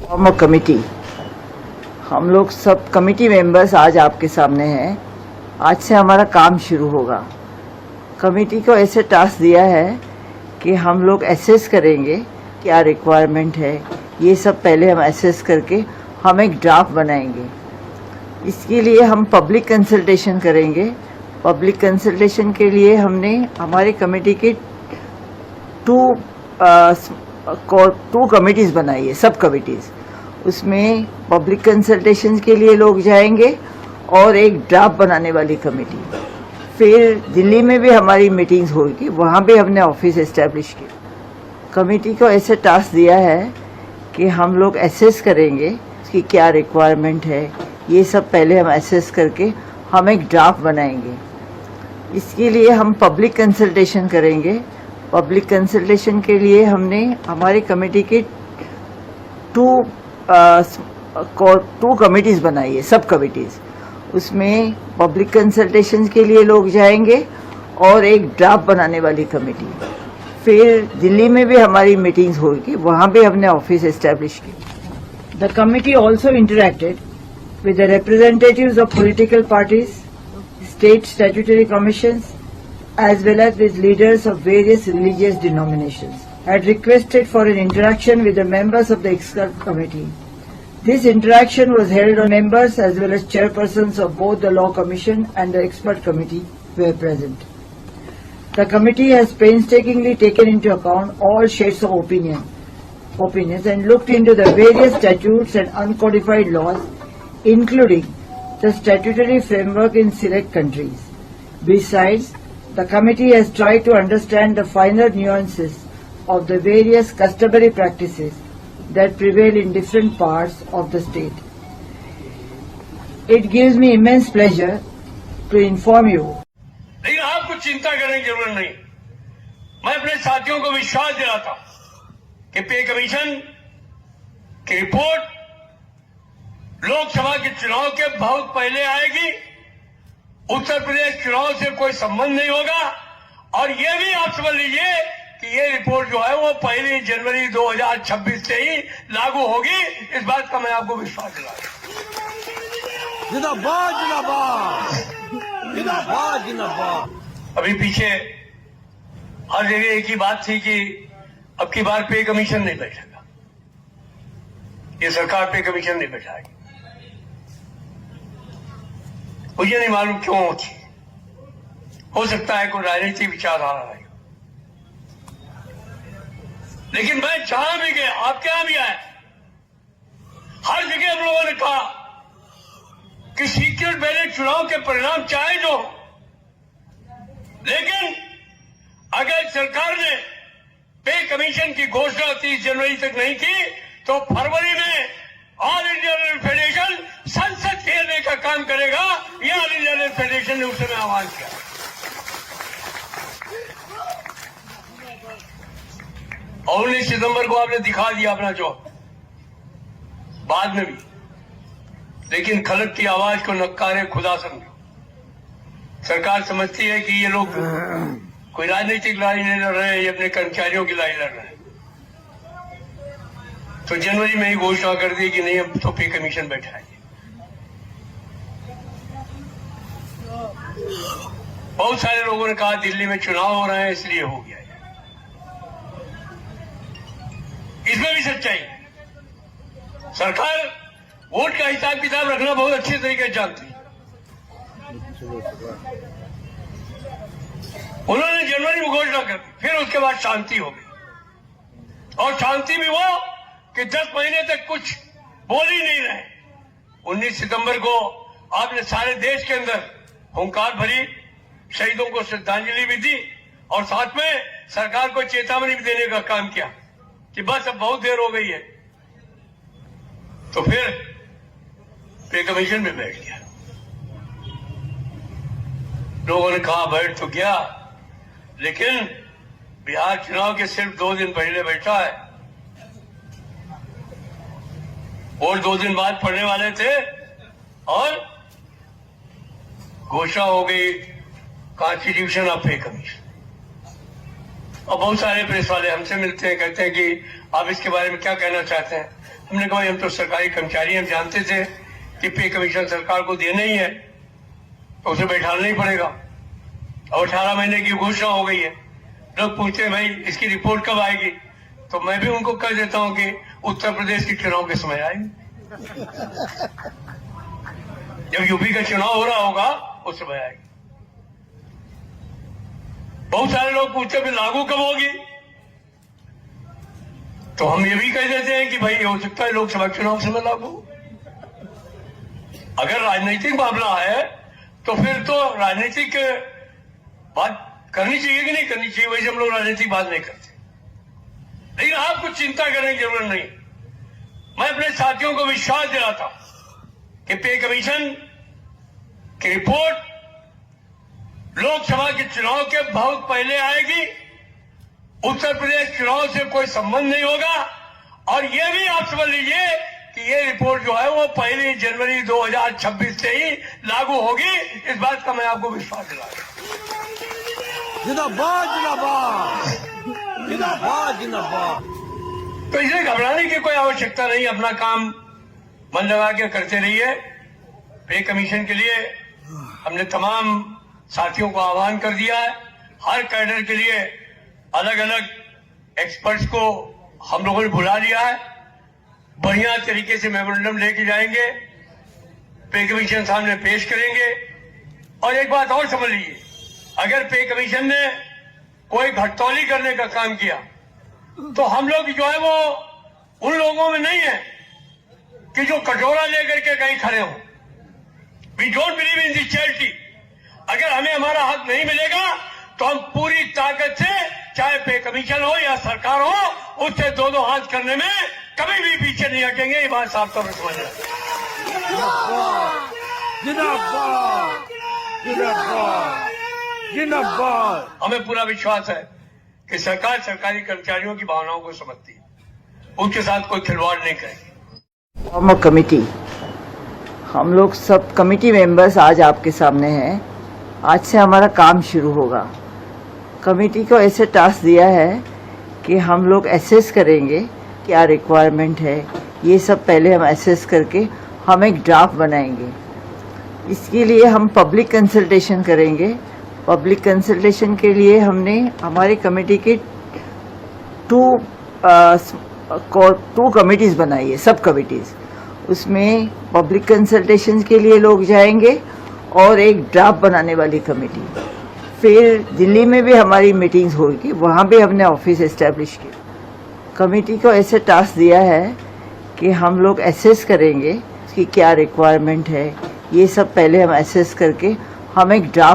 Form committee, हम लोग sub committee members आज आपके सामने हैं। आज से हमारा काम शुरू होगा। कमेटी को ऐसे टास्क दिया है कि हम लोग एसेस करेंगे क्या रिक्वायरमेंट है, ये सब पहले हम एसेस करके हम एक ड्राफ्ट बनाएंगे। इसके लिए हम पब्लिक कंसल्टेशन करेंगे। पब्लिक कंसल्टेशन के लिए हमने हमारी कमेटी के टू कमिटीज़ बनाई है, सब कमिटीज़। उसमें पब्लिक कंसल्टेशन के लिए लोग जाएंगे और एक ड्राफ्ट बनाने वाली कमेटी। फिर दिल्ली में भी हमारी मीटिंग्स होगी, वहाँ भी हमने ऑफिस एस्टेब्लिश किया। कमेटी को ऐसे टास्क दिया है कि हम लोग एसेस करेंगे कि क्या रिक्वायरमेंट है, ये सब पहले हम एसेस करके हम एक ड्राफ्ट बनाएंगे। इसके लिए हम पब्लिक कंसल्टेशन करेंगे। पब्लिक कंसल्टेशन के लिए हमने हमारी कमेटी के टू कमिटीज़ बनाई है, सब कमिटीज़। उसमें पब्लिक कंसल्टेशन के लिए लोग जाएंगे और एक ड्राफ्ट बनाने वाली कमेटी। फिर दिल्ली में भी हमारी मीटिंग्स होगी, वहाँ भी हमने ऑफिस एस्टेब्लिश किया। The committee also interacted with the representatives of political parties, state statutory commissions, as well as with leaders of various religious denominations, had requested for an interaction with the members of the expert committee. This interaction was held on members as well as chairpersons of both the Law Commission and the expert committee were present. The committee has painstakingly taken into account all shades of opinions and looked into the various statutes and uncodified laws, including the statutory framework in select countries. Besides, the committee has tried to understand the finer nuances of the various customary practices that prevail in different parts of the state. It gives me immense pleasure to inform you. लेकिन आपको चिंता करने की जरूरत नहीं। मैं अपने साथियों को विश्वास दिलाता हूं कि पे कमीशन की रिपोर्ट लोकसभा के चुनाव के बहुत पहले आएगी। उत्तर प्रदेश चुनाव से कोई संबंध नहीं होगा। और ये भी आप समझ लीजिए कि ये रिपोर्ट जो है वो 1 जनवरी 2026 से ही लागू होगी। इस बात का मैं आपको विश्वास दिलाता हूं। जिंदाबाद जिंदाबाद जिंदाबाद जिंदाबाद। अभी पीछे हर जगह एक ही बात थी कि अब की बार पे कमीशन नहीं बैठेगा, ये सरकार पे कमीशन नहीं बैठाएगी। मुझे नहीं मालूम क्यों होती, हो सकता है कोई राजनीतिक विचारधारा है। लेकिन मैं जहां भी गया, आपके यहां भी आया, हर जगह हम लोगों ने कहा कि सीक्रेट बैलेट चुनाव के परिणाम चाहे जो, लेकिन अगर सरकार ने पे कमीशन की घोषणा 30 जनवरी तक नहीं की तो फरवरी में ऑल इंडिया रेल फेडरेशन संसद घेरने का काम करेगा। यह ऑल इंडिया रेल फेडरेशन ने उस समय आह्वान किया। और 19 सितंबर को आपने दिखा दिया अपना जो बाद में भी, लेकिन खलक की आवाज को नक्कारे खुदा समझो। सरकार समझती है कि ये लोग कोई राजनीतिक लड़ाई नहीं लड़ रहे हैं, ये अपने कर्मचारियों की लड़ाई लड़ रहे हैं। तो जनवरी में ही घोषणा कर दी कि नहीं, अब तो पे कमीशन बैठाएंगे। बहुत सारे लोगों ने कहा दिल्ली में चुनाव हो रहे हैं इसलिए हो गया। इसमें भी सच्चाई है। सरकार वोट का हिसाब किताब रखना बहुत अच्छे तरीके से जानती है। उन्होंने जनवरी में घोषणा कर दी, फिर उसके बाद शांति हो गई। और शांति भी वो कि 10 महीने तक कुछ बोल ही नहीं रहे। 19 सितंबर को आपने सारे देश के अंदर हुंकार भरी, शहीदों को श्रद्धांजलि भी दी और साथ में सरकार को चेतावनी भी देने का काम किया कि बस अब बहुत देर हो गई है। तो फिर पे कमीशन में बैठ गया। लोगों ने कहा बैठ तो गया, लेकिन बिहार चुनाव के सिर्फ 2 दिन पहले बैठा है। वोट 2 दिन बाद पड़ने वाले थे और घोषणा हो गई कॉन्स्टिट्यूशन ऑफ पे कमीशन। और बहुत सारे प्रेस वाले हमसे मिलते हैं, कहते हैं कि आप इसके बारे में क्या कहना चाहते हैं। हमने कहा हम तो सरकारी कर्मचारी, हम जानते थे कि पे कमीशन सरकार को देना ही है तो उसे बैठाना ही पड़ेगा। और 18 महीने की घोषणा हो गई है। लोग पूछते हैं भाई इसकी रिपोर्ट कब आएगी, तो मैं भी उनको कह देता हूं कि उत्तर प्रदेश के चुनाव के समय आएगी। जब यूपी का चुनाव हो रहा होगा उस समय आएगी। बहुत सारे लोग पूछते हैं लागू कब होगी, तो हम ये भी कह देते हैं कि भाई हो सकता है लोकसभा चुनाव समय लागू। अगर राजनीतिक मामला है तो फिर तो राजनीतिक बात करनी चाहिए कि नहीं करनी चाहिए, वैसे हम लोग राजनीतिक बात नहीं करते। लेकिन आपको चिंता करने की जरूरत नहीं। मैं अपने साथियों को विश्वास दिलाता हूं कि पे कमीशन की रिपोर्ट लोकसभा के चुनाव के बहुत पहले आएगी। उत्तर प्रदेश चुनाव से कोई संबंध नहीं होगा। और ये भी आप समझ लीजिए कि ये रिपोर्ट जो है वो 1 जनवरी 2026 से ही लागू होगी। इस बात का मैं आपको विश्वास दिलाता हूं। जिंदाबाद जिंदाबाद जिंदाबाद जिंदाबाद। तो इसे घबराने की कोई आवश्यकता नहीं। अपना काम मन लगा के करते रहिए। पे कमीशन के लिए हमने तमाम साथियों को आह्वान कर दिया है। हर कैडर के लिए अलग अलग एक्सपर्ट्स को हम लोगों ने बुला लिया है। बढ़िया तरीके से मेमोरेंडम लेके जाएंगे, पे कमीशन सामने पेश करेंगे। और एक बात और समझ लीजिए, अगर पे कमीशन ने कोई घटतौली करने का काम किया तो हम लोग जो है वो उन लोगों में नहीं है कि जो कटोरा लेकर के कहीं खड़े हो। We don't believe in this charity. अगर हमें हमारा हक नहीं मिलेगा तो हम पूरी ताकत से, चाहे पे कमीशन हो या सरकार हो, उससे दो हाथ करने में कभी भी पीछे नहीं हटेंगे। ये बात साफ तौर पर समझ रहे। जिंदाबाद जिंदाबाद जिंदाबाद। हमें पूरा विश्वास है कि सरकार सरकारी कर्मचारियों की भावनाओं को समझती है, उनके साथ कोई खिलवाड़ नहीं करेगी। फॉर्म कमेटी, हम लोग सब कमेटी मेंबर्स आज आपके सामने हैं। आज से हमारा काम शुरू होगा। कमेटी को ऐसे टास्क दिया है कि हम लोग एसेस करेंगे क्या रिक्वायरमेंट है। ये सब पहले हम एसेस करके हम एक ड्राफ्ट बनाएंगे। इसके लिए हम पब्लिक कंसल्टेशन करेंगे। पब्लिक कंसल्टेशन के लिए हमने हमारे कमेटी के टू कमेटीज बनाई है, सब कमेटीज। उसमें पब्लिक कंसल्टेशन के लिए लोग जाएंगे और एक ड्राफ्ट बनाने वाली कमेटी। फिर दिल्ली में भी हमारी मीटिंग्स होगी, वहाँ भी हमने ऑफिस एस्टेब्लिश किया। कमेटी को ऐसे टास्क दिया है कि हम लोग एसेस करेंगे कि क्या रिक्वायरमेंट है। ये सब पहले हम एसेस करके हम एक ड्राफ्ट